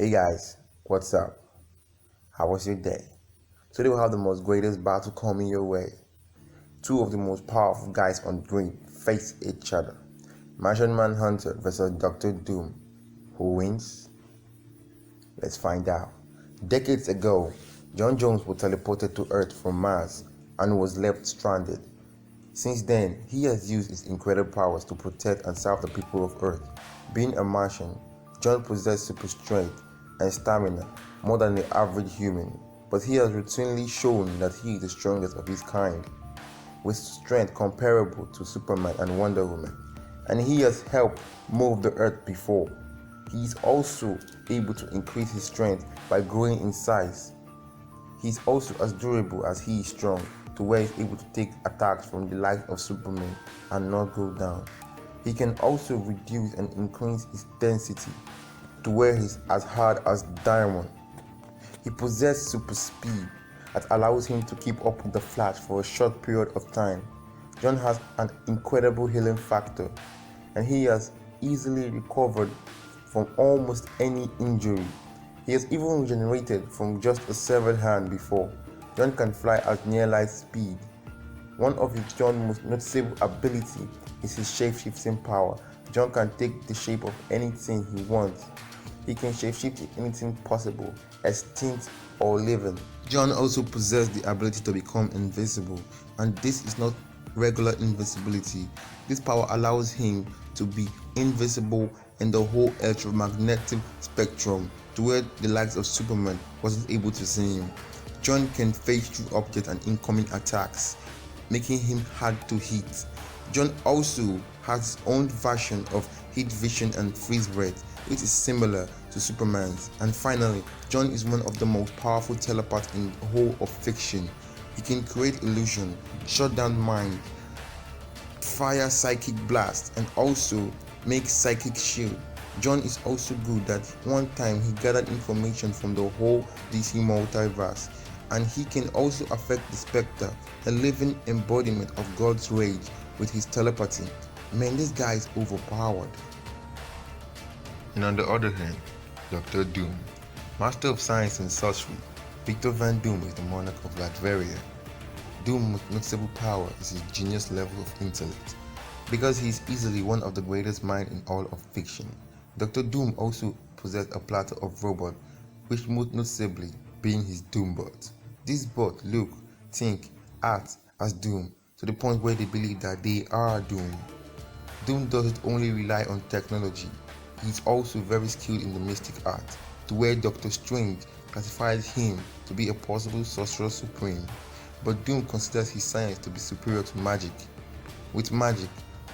Hey guys, what's up? How was your day? Today we have the most greatest battle coming your way. Two of the most powerful guys on screen face each other. Martian Manhunter versus Dr. Doom. Who wins? Let's find out. Decades ago, John Jones was teleported to Earth from Mars and was left stranded. Since then, he has used his incredible powers to protect and serve the people of Earth. Being a Martian, John possessed super strength and stamina more than the average human, but he has routinely shown that he is the strongest of his kind, with strength comparable to Superman and Wonder Woman, and he has helped move the Earth before. He is also able to increase his strength by growing in size. He is also as durable as he is strong, to where he is able to take attacks from the likes of Superman and not go down. He can also reduce and increase his density to where he is as hard as diamond. He possesses super speed that allows him to keep up with the Flash for a short period of time. John has an incredible healing factor, and he has easily recovered from almost any injury. He has even regenerated from just a severed hand before. John can fly at near light speed. One of John's most noticeable ability is his shape-shifting power. John can take the shape of anything he wants. He can shapeshift to anything possible, extinct or living. John also possesses the ability to become invisible, and this is not regular invisibility. This power allows him to be invisible in the whole electromagnetic spectrum, to where the likes of Superman wasn't able to see him. John can phase through objects and incoming attacks, making him hard to hit. John also has his own version of heat vision and freeze breath, which is similar to Superman's. And finally, John is one of the most powerful telepaths in the whole of fiction. He can create illusion, shut down mind, fire psychic blast, and also make psychic shield. John is also good that one time he gathered information from the whole DC multiverse, and he can also affect the Spectre, a living embodiment of God's rage, with his telepathy. Man, this guy is overpowered. And on the other hand, Dr. Doom, master of science and sorcery. Victor Van Doom is the monarch of Latveria. Doom's most noticeable power is his genius level of intellect, because he is easily one of the greatest minds in all of fiction. Dr. Doom also possessed a platter of robots, which most noticeably being his Doombot. These bots look, think, act as Doom, to the point where they believe that they are Doom. Doom doesn't only rely on technology, he is also very skilled in the mystic art, to where Doctor Strange classifies him to be a possible sorcerer supreme. But Doom considers his science to be superior to magic. With magic,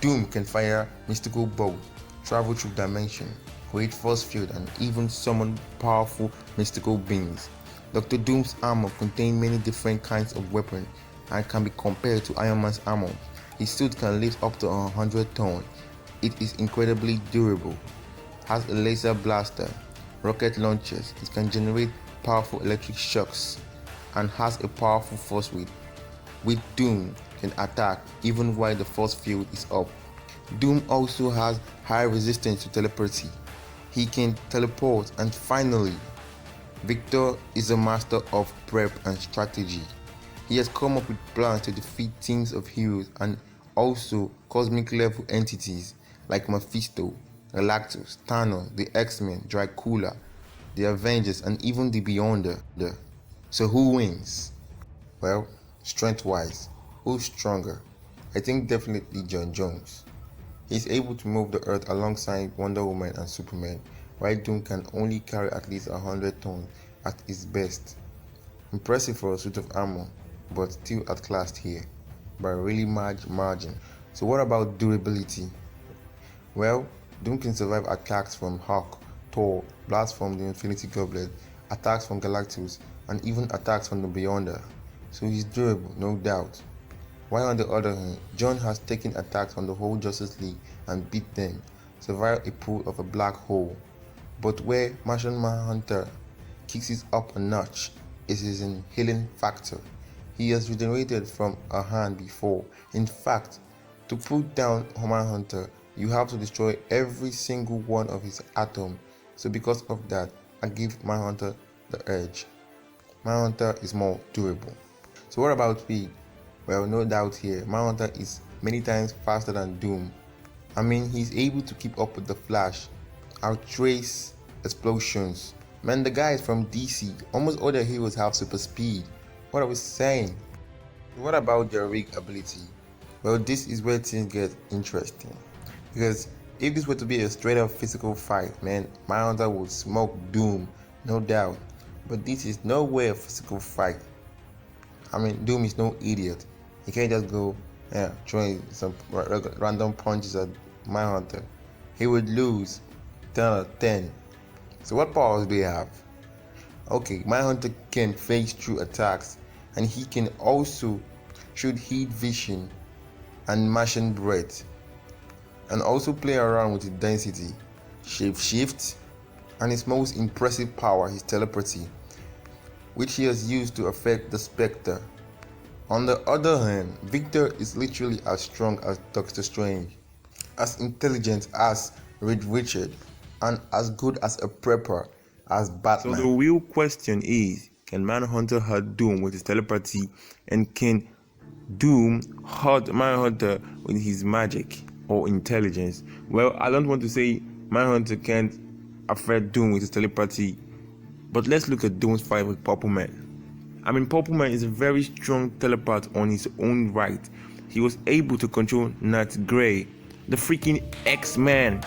Doom can fire mystical bolts, travel through dimensions, create force field, and even summon powerful mystical beings. Dr. Doom's armor contains many different kinds of weapons and can be compared to Iron Man's armor. His suit can lift up to 100 tons. It is incredibly durable, has a laser blaster, rocket launchers, it can generate powerful electric shocks, and has a powerful force field. With Doom can attack even while the force field is up. Doom also has high resistance to telepathy. He can teleport, and finally, Victor is a master of prep and strategy. He has come up with plans to defeat teams of heroes and also cosmic level entities like Mephisto, Galactus, Thanos, the X-Men, Dracula, the Avengers, and even the Beyonder. So who wins? Well, strength-wise, who's stronger? I think definitely John Jones. He's able to move the Earth alongside Wonder Woman and Superman, while Doom can only carry at least 100 tons at his best. Impressive for a suit of armor, but still outclassed here by a really large margin. So what about durability? Well, Doom can survive attacks from Hulk, Thor, blasts from the Infinity Gauntlet, attacks from Galactus, and even attacks from the Beyonder. So he's durable, no doubt. While on the other hand, John has taken attacks on the whole Justice League and beat them, survived a pull of a black hole. But where Martian Manhunter kicks it up a notch is his healing factor. He has regenerated from a hand before. In fact, to put down Manhunter, you have to destroy every single one of his atoms. So because of that, I give Manhunter the edge. Manhunter is more durable. So what about speed? Well, no doubt here, Manhunter is many times faster than Doom. I mean, he's able to keep up with the Flash, outtrace explosions. Man, the guy is from DC. Almost all the heroes have super speed. What are we saying? What about their rig ability? Well, this is where things get interesting. Because if this were to be a straight up physical fight, man, Manhunter would smoke Doom, no doubt. But this is nowhere a physical fight. I mean, Doom is no idiot. He can't just go throwing some random punches at Manhunter. He would lose 10 out of 10. So what powers do he have? Okay, Manhunter can phase through attacks, and he can also shoot heat vision and Martian breath, and also play around with his density, shift, and his most impressive power, his telepathy, which he has used to affect the Spectre. On the other hand, Victor is literally as strong as Doctor Strange, as intelligent as Reed Richards, and as good as a prepper as Batman. So the real question is, can Manhunter hurt Doom with his telepathy, and can Doom hurt Manhunter with his magic or intelligence? Well, I don't want to say Manhunter can't affect Doom with his telepathy, but let's look at Doom's fight with Purple Man. I mean, Purple Man is a very strong telepath on his own right. He was able to control Nat Grey, the freaking X-Man,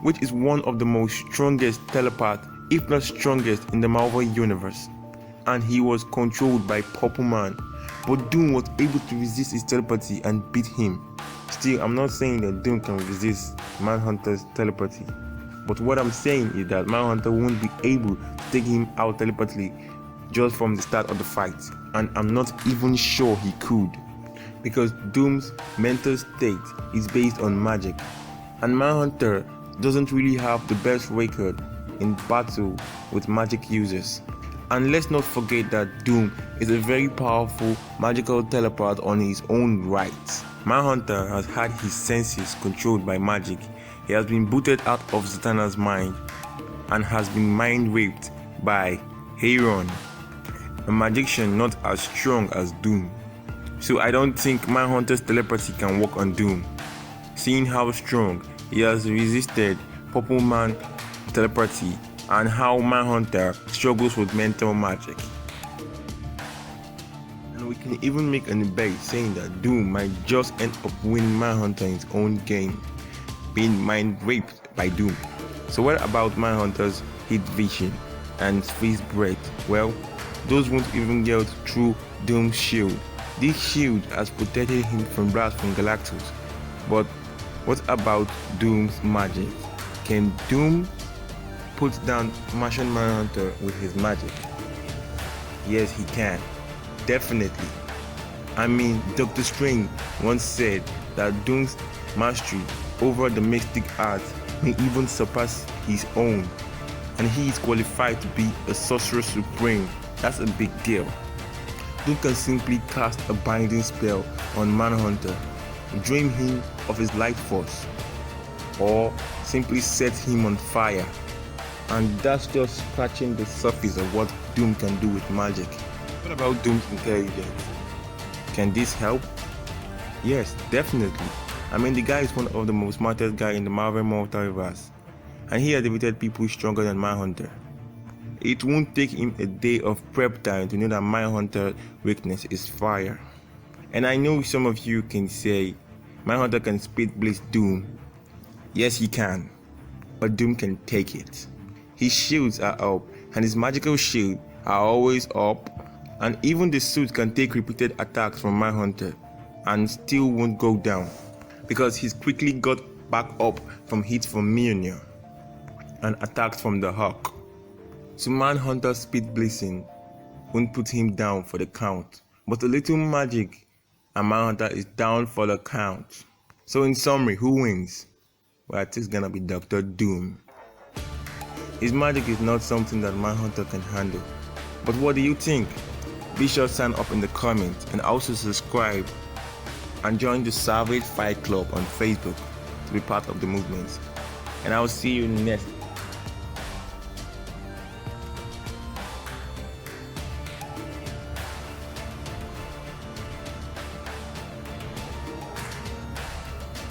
which is one of the most strongest telepaths, if not strongest, in the Marvel Universe. And he was controlled by Purple Man, but Doom was able to resist his telepathy and beat him. Still, I'm not saying that Doom can resist Manhunter's telepathy, but what I'm saying is that Manhunter won't be able to take him out telepathically just from the start of the fight, and I'm not even sure he could, because Doom's mental state is based on magic, and Manhunter doesn't really have the best record in battle with magic users. And let's not forget that Doom is a very powerful magical telepath on his own right. Manhunter has had his senses controlled by magic. He has been booted out of Zatanna's mind and has been mind raped by Heron, a magician not as strong as Doom. So I don't think Manhunter's telepathy can work on Doom, seeing how strong he has resisted Purple Man telepathy and how Manhunter struggles with mental magic. And we can even make a debate saying that Doom might just end up winning Manhunter in his own game, being mind raped by Doom. So what about Manhunter's heat vision and freeze breath? Well, those won't even get through Doom's shield. This shield has protected him from blasts from Galactus. But what about Doom's magic? Can Doom put down Martian Manhunter with his magic? Yes, he can. Definitely. I mean, Doctor Strange once said that Doom's mastery over the mystic art may even surpass his own, and he is qualified to be a sorcerer supreme. That's a big deal. Doom can simply cast a binding spell on Manhunter, drain him of his life force, or simply set him on fire. And that's just scratching the surface of what Doom can do with magic. What about Doom's intelligence? Can this help? Yes, definitely. I mean, the guy is one of the most smartest guys in the Marvel multiverse, and he has defeated people stronger than Manhunter. It won't take him a day of prep time to know that Manhunter's weakness is fire. And I know some of you can say, Manhunter can speed blitz Doom. Yes, he can, but Doom can take it. His shields are up, and his magical shields are always up, and even the suit can take repeated attacks from Manhunter and still won't go down, because he's quickly got back up from hits from Mjolnir and attacks from the Hawk. So Manhunter's speed blitzing won't put him down for the count, but a little magic and Manhunter is down for the count. So in summary, who wins? Well, I think it's gonna be Dr. Doom. His magic is not something that Manhunter can handle. But what do you think? Be sure to sign up in the comments and also subscribe and join the Savage Fight Club on Facebook to be part of the movement. And I will see you next